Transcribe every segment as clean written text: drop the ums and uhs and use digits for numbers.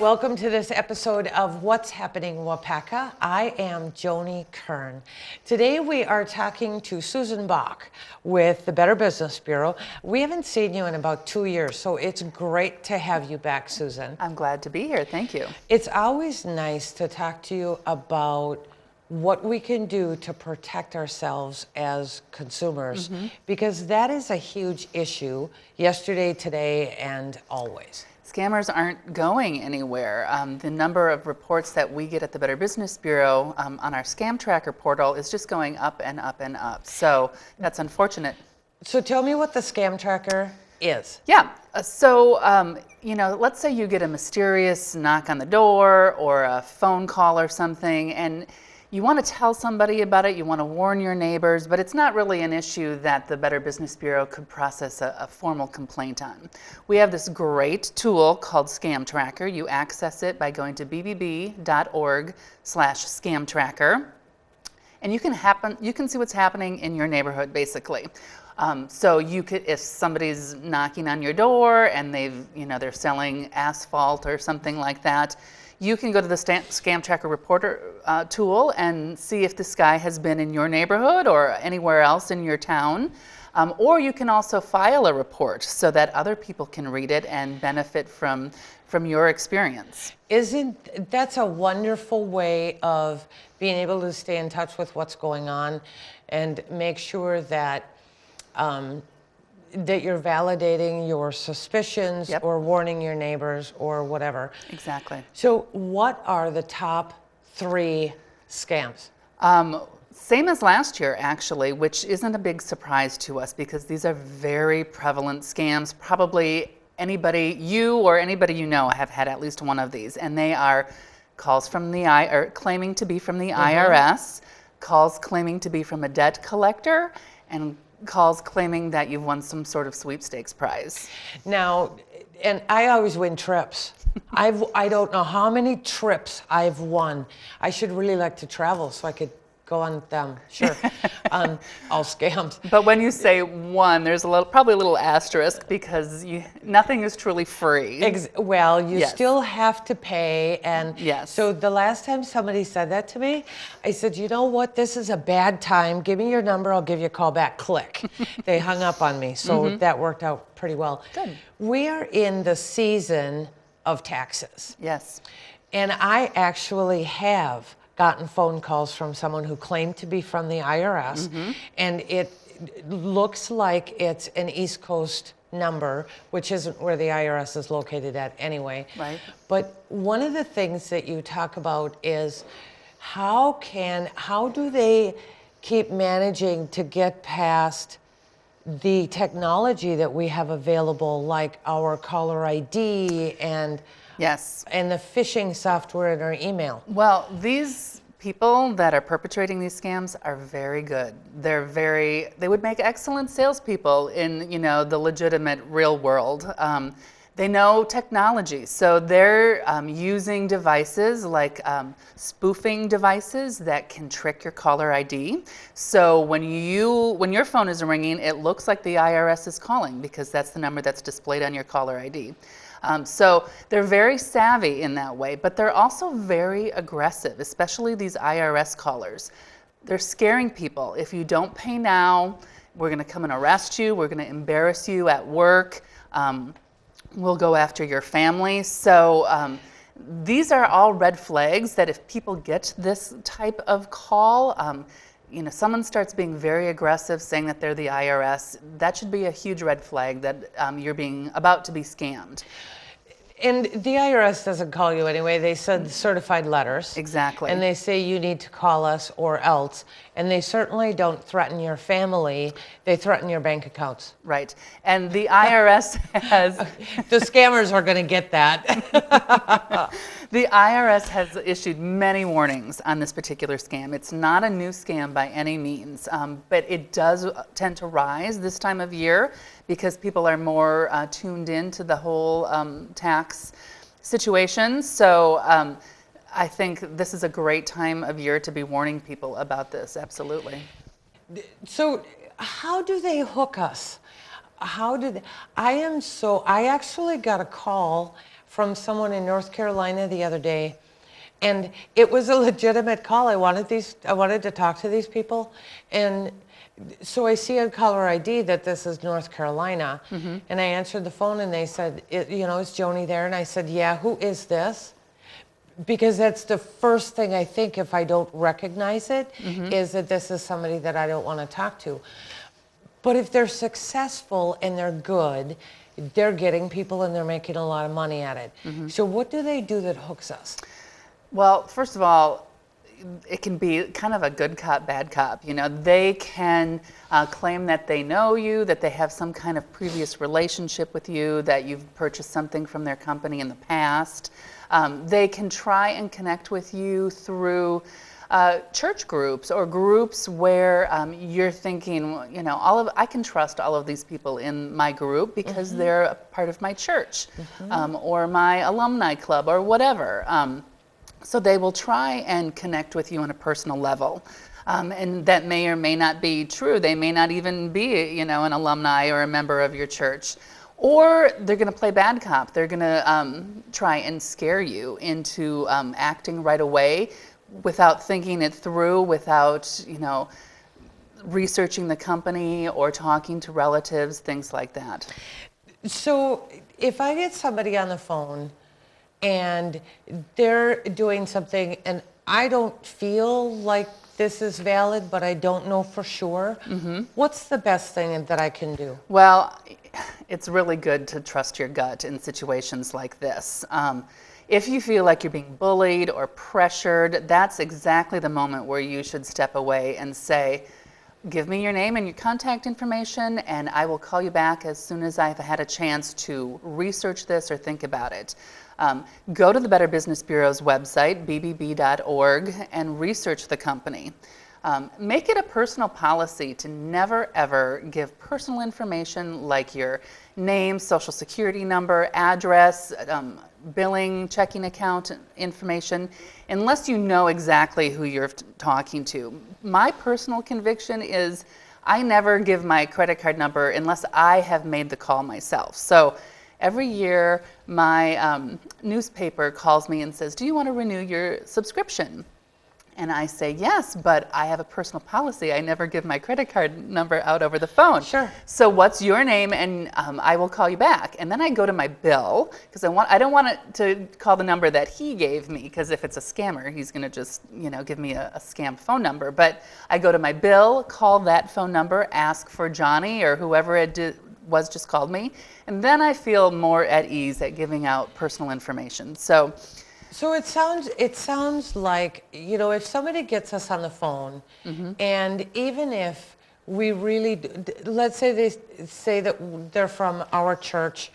Welcome to this episode of What's Happening Waupaca. I am Joni Kern. Today we are talking to Susan Bach with the Better Business Bureau. We haven't seen you in about 2 years, so it's great to have you back, Susan. I'm glad to be here. Thank you. It's always nice to talk to you about what we can do to protect ourselves as consumers, because that is a huge issue yesterday, today, and always. Scammers aren't going anywhere. The number of reports that we get at the Better Business Bureau on our scam tracker portal is just going up and up and up. So that's unfortunate. So tell me what the scam tracker is. Yeah. Let's say you get a mysterious knock on the door or a phone call or something, and you want to tell somebody about it, you want to warn your neighbors, but it's not really an issue that the Better Business Bureau could process a formal complaint on. We have this great tool called Scam Tracker. You access it by going to bbb.org/scam tracker, and you can see what's happening in your neighborhood, basically. So you could, if somebody's knocking on your door and they're selling asphalt or something like that, you can go to the Scam Tracker Reporter tool and see if this guy has been in your neighborhood or anywhere else in your town. Or you can also file a report so that other people can read it and benefit from your experience. That's a wonderful way of being able to stay in touch with what's going on and make sure that that you're validating your suspicions or warning your neighbors or whatever. Exactly. So what are the top 3 scams? Same as last year, actually, which isn't a big surprise to us because these are very prevalent scams. Probably anybody, you or anybody you know, have had at least one of these, and they are calls from claiming to be from the IRS, calls claiming to be from a debt collector, and calls claiming that you've won some sort of sweepstakes prize. Now, and I always win trips. I don't know how many trips I've won. I should really like to travel so I could go on them, sure, on all scams. But when you say one, there's probably a little asterisk because nothing is truly free. You still have to pay. And yes. So the last time somebody said that to me, I said, you know what, this is a bad time. Give me your number, I'll give you a call back. Click. They hung up on me, so that worked out pretty well. Good. We are in the season of taxes. Yes. And I actually have gotten phone calls from someone who claimed to be from the IRS, and it looks like it's an East Coast number, which isn't where the IRS is located at anyway. Right. But one of the things that you talk about is how do they keep managing to get past the technology that we have available, like our caller ID and yes, and the phishing software in our email? Well, these people that are perpetrating these scams are very good. They would make excellent salespeople in, the legitimate real world. They know technology, so they're using devices like spoofing devices that can trick your caller ID. So when your phone is ringing, it looks like the IRS is calling because that's the number that's displayed on your caller ID. So they're very savvy in that way, but they're also very aggressive, especially these IRS callers. They're scaring people. If you don't pay now, we're going to come and arrest you. We're going to embarrass you at work. We'll go after your family. So these are all red flags that if people get this type of call, someone starts being very aggressive, saying that they're the IRS, that should be a huge red flag that you're about to be scammed. And the IRS doesn't call you anyway. They send certified letters. Exactly. And they say you need to call us or else. And they certainly don't threaten your family. They threaten your bank accounts. Right. And the IRS has... The scammers are going to get that. The IRS has issued many warnings on this particular scam. It's not a new scam by any means, but it does tend to rise this time of year because people are more tuned into the whole tax situation. So I think this is a great time of year to be warning people about this, absolutely. So how do they hook us? I actually got a call from someone in North Carolina the other day, and it was a legitimate call. I wanted to talk to these people, and so I see on caller ID that this is North Carolina, and I answered the phone, and they said, is Joni there? And I said, yeah, who is this? Because that's the first thing I think if I don't recognize it, is that this is somebody that I don't want to talk to. But if they're successful and they're good, they're getting people and they're making a lot of money at it. So what do they do that hooks us? Well, first of all, it can be kind of a good cop, bad cop. They can claim that they know you, that they have some kind of previous relationship with you, that you've purchased something from their company in the past. They can try and connect with you through church groups or groups where you're thinking, I can trust all of these people in my group because they're a part of my church or my alumni club or whatever. So they will try and connect with you on a personal level. And that may or may not be true. They may not even be, an alumni or a member of your church. Or they're going to play bad cop. They're going to try and scare you into acting right away without thinking it through, without, researching the company or talking to relatives, things like that. So if I get somebody on the phone and they're doing something and I don't feel like this is valid, but I don't know for sure, what's the best thing that I can do? Well, it's really good to trust your gut in situations like this. If you feel like you're being bullied or pressured, that's exactly the moment where you should step away and say, give me your name and your contact information, and I will call you back as soon as I've had a chance to research this or think about it. Go to the Better Business Bureau's website, bbb.org, and research the company. Make it a personal policy to never, ever give personal information like your name, social security number, address, billing, checking account information, unless you know exactly who you're talking to. My personal conviction is I never give my credit card number unless I have made the call myself. So every year, my newspaper calls me and says, do you want to renew your subscription? And I say, yes, but I have a personal policy. I never give my credit card number out over the phone. Sure. So what's your name? And I will call you back. And then I go to my bill, because I don't want to call the number that he gave me, because if it's a scammer, he's going to just give me a scam phone number. But I go to my bill, call that phone number, ask for Johnny or whoever it was just called me, and then I feel more at ease at giving out personal information. So it sounds like, if somebody gets us on the phone, and even if we really, let's say they say that they're from our church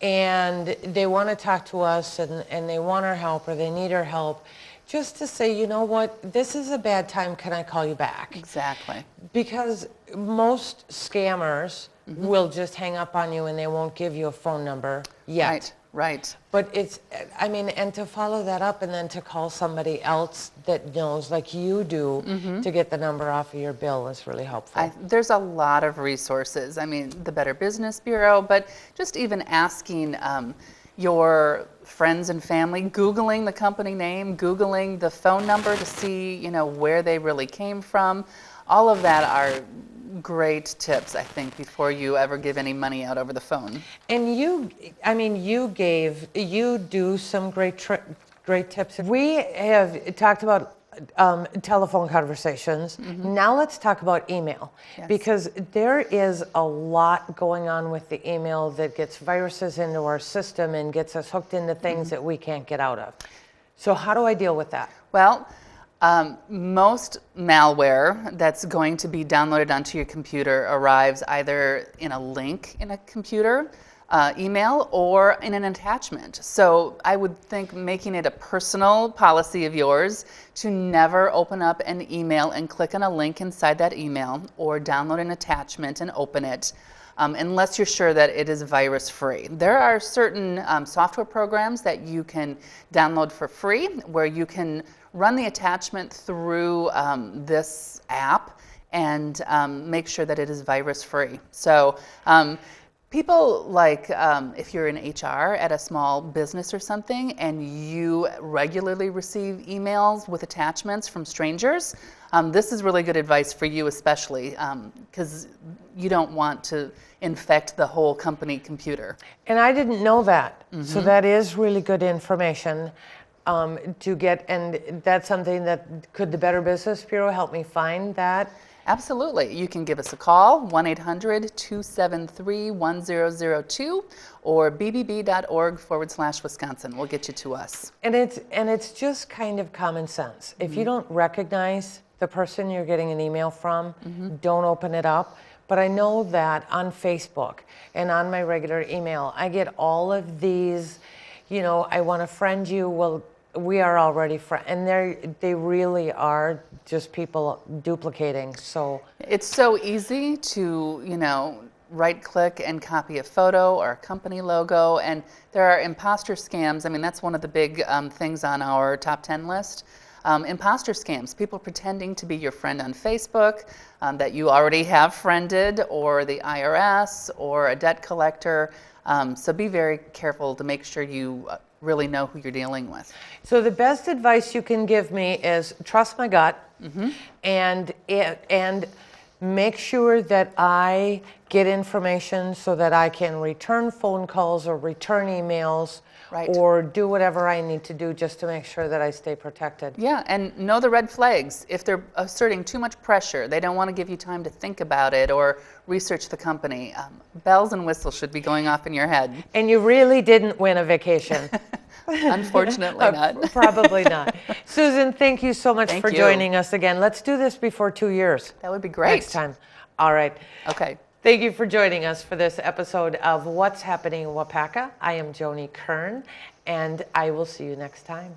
and they want to talk to us and they want our help or they need our help, just to say, you know what, this is a bad time, can I call you back? exactly. Because most scammers will just hang up on you and they won't give you a phone number yet. Right. But and to follow that up and then to call somebody else that knows, like you do, to get the number off of your bill is really helpful. There's a lot of resources. The Better Business Bureau, but just even asking your friends and family, Googling the company name, Googling the phone number to see, where they really came from. All of that are great tips, I think, before you ever give any money out over the phone. And you do some great tips. We have talked about telephone conversations. Now let's talk about email, because there is a lot going on with the email that gets viruses into our system and gets us hooked into things that we can't get out of. So how do I deal with that? Well, most malware that's going to be downloaded onto your computer arrives either in a link in a computer, email, or in an attachment. So I would think making it a personal policy of yours to never open up an email and click on a link inside that email or download an attachment and open it. Unless you're sure that it is virus-free. There are certain software programs that you can download for free where you can run the attachment through this app and make sure that it is virus-free. So People like if you're in HR at a small business or something and you regularly receive emails with attachments from strangers, this is really good advice for you especially because you don't want to infect the whole company computer. And I didn't know that. So that is really good information to get, and that's something that, could the Better Business Bureau help me find that? Absolutely. You can give us a call, 1-800-273-1002 or bbb.org/Wisconsin. We'll get you to us. And it's just kind of common sense. If you don't recognize the person you're getting an email from, don't open it up. But I know that on Facebook and on my regular email, I get all of these, I want to friend you. Well, we are already friends, and they really are just people duplicating. So it's so easy to, right click and copy a photo or a company logo, and there are imposter scams. I mean, that's one of the big things on our top 10 list. Imposter scams, people pretending to be your friend on Facebook that you already have friended, or the IRS, or a debt collector. So be very careful to make sure you really know who you're dealing with. So the best advice you can give me is trust my gut, and make sure that I get information so that I can return phone calls or return emails, or do whatever I need to do just to make sure that I stay protected. Yeah, and know the red flags. If they're asserting too much pressure, they don't want to give you time to think about it or research the company, bells and whistles should be going off in your head. And you really didn't win a vacation. Unfortunately not. Probably not. Susan, thank you so much for joining us again. Let's do this before 2 years. That would be great. Next time. All right. Okay. Thank you for joining us for this episode of What's Happening in Waupaca. I am Joni Kern, and I will see you next time.